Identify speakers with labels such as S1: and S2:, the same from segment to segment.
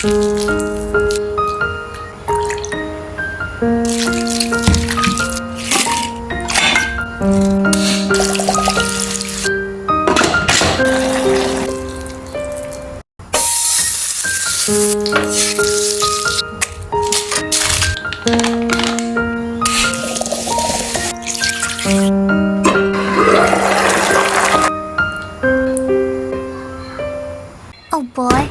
S1: Oh boy.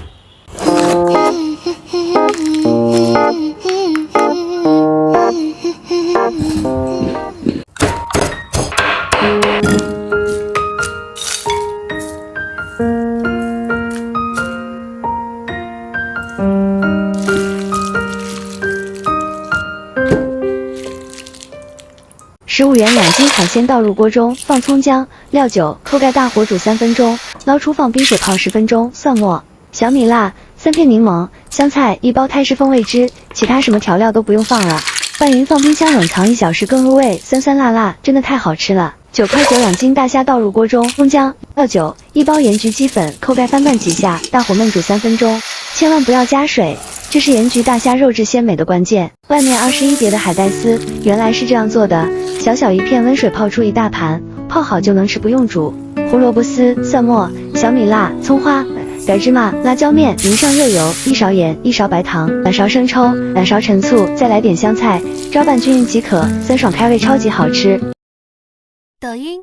S2: 15元2斤海鲜倒入锅中，放葱姜、料酒，扣盖大火煮3分钟，捞出放冰水泡10分钟，蒜末、小米辣、3片柠檬、香菜1包泰式风味汁，其他什么调料都不用放了。拌匀放冰箱冷藏1小时更入味，酸酸辣辣，真的太好吃了。9块92斤大虾倒入锅中，葱姜、料酒，1包盐焗鸡粉，扣盖翻拌几下，大火焖煮3分钟，千万不要加水。这是盐焗大虾肉质鲜美的关键。外面21碟的海带丝，原来是这样做的：小小一片温水泡出一大盘，泡好就能吃，不用煮。胡萝卜丝、蒜末、小米辣、葱花、白芝麻、辣椒面，淋上热油，1勺盐，1勺白糖，2勺生抽，2勺陈醋，再来点香菜，招拌均匀即可，酸爽开胃，超级好吃。
S1: 抖音。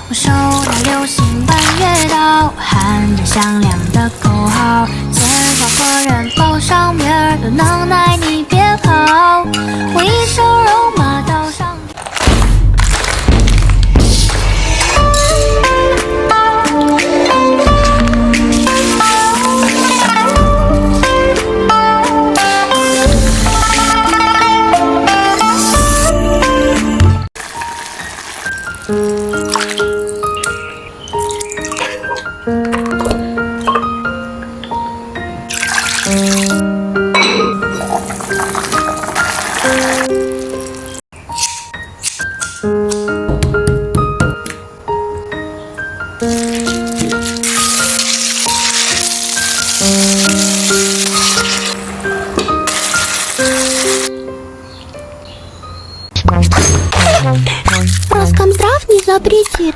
S1: 我手拿流星半月刀，喊着响亮的口号，前方何人报上面儿有能耐你别跑，我一手肉马刀上。
S3: Роскомздрав не запретит.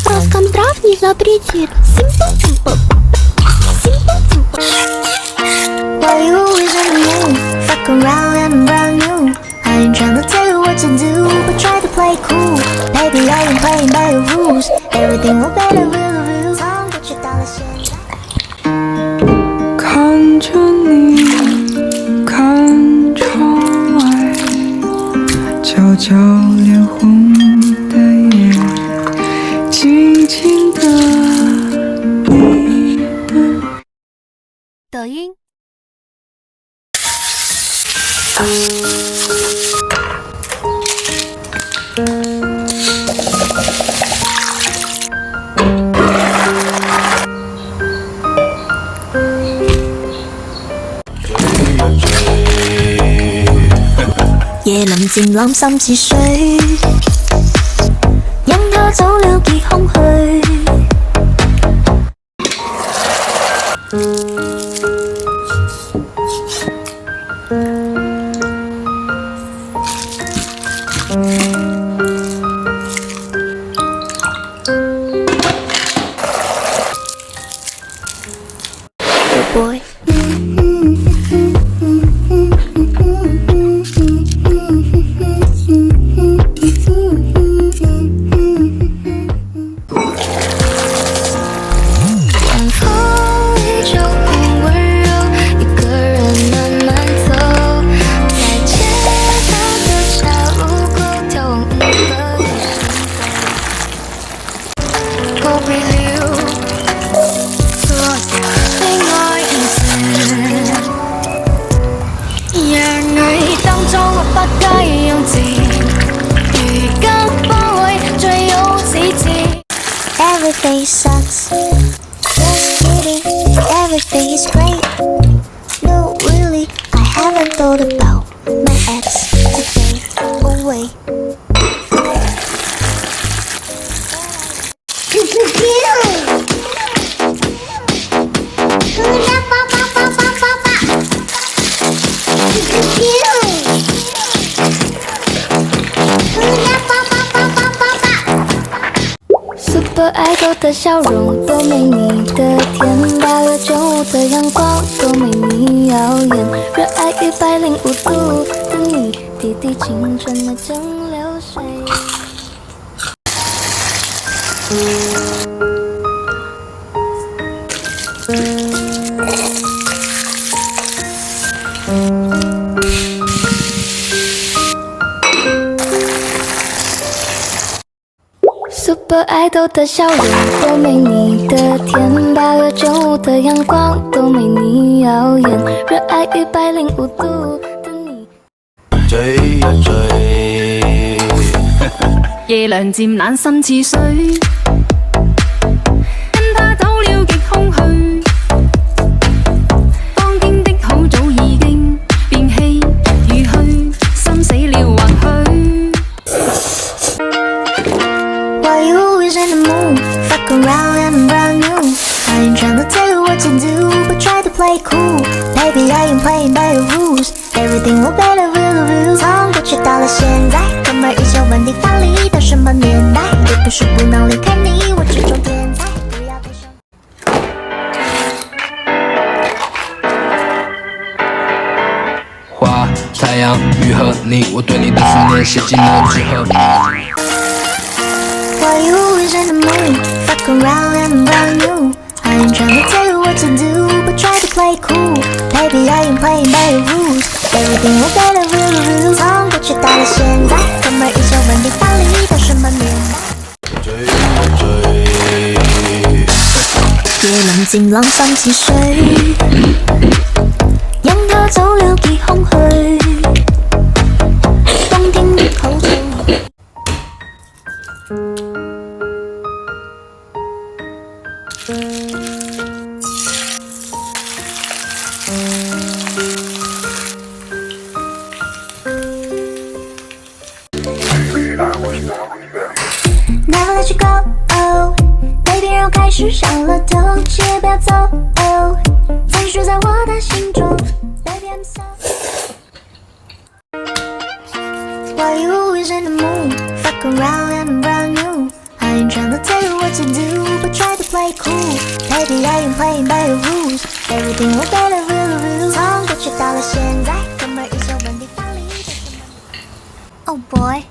S3: Роскомздрав не запретит.
S1: Why you always on the move? Fuck around and I'm brand new. I ain't tryna tell you what to do, but try to play cool. Baby, I ain't playing by your rules. Everything will better with a view. Time get your dollar shit.
S4: 看着你，看窗外，悄悄脸红的夜，静静的你们。
S1: 抖音。夜臨漸攬心似水，任它走了結空虛。Oh boy. Everything sucks. Just kidding. Everything is great. No, really, I haven't thought about my ex today. Oh wait.
S5: Super Idol 的笑容多美，你的甜，8月9日的阳光多美，你耀眼，热爱105度的你，滴滴青春的蒸馏水。Super Idol 的笑容多美，你的甜，8月9日的阳光多美，你耀眼，热爱105度的你。
S6: 追呀追，
S7: 夜涼漸冷心似水，跟他走了極空虛，當經的好早已經變稀如虛，心死了或許。
S1: Why you always in the mood? Fuck around and brand new. I ain't tryna tell you what to do, but try to play cool. Baby, I ain't playing by your rules. Everything will better review. 从过去到了现在，哥们儿依旧问题发力到什么年代？也不是不能离开你，我这种天才，不要太伤。
S6: 花、太阳、雨和你，我对你的思念写进了纸盒。
S1: Why you always in the mood? Fuck around and brand new. I ain't tryna tell you what to do, but try to play cool. Baby, I ain't playing by your rules. Everything will better review. 从过去到了现在，哥们儿依旧问题发力到什么年代？
S6: 追呀追，
S1: 夜冷漸冷心似水，任他走了幾空虛，冬天的好早已。Never let you go, oh baby 让我开始上了头，谁也不要走 oh 再住在我的心中 Baby I'm so Why you always in the mood? Fuck around and brand new. I ain't tryna tell you what to do, but try to play cool. Baby I ain't playing by your rules. Everything will better review. 从过去到了现在，哥们儿依旧问题发力到什么？Oh boy.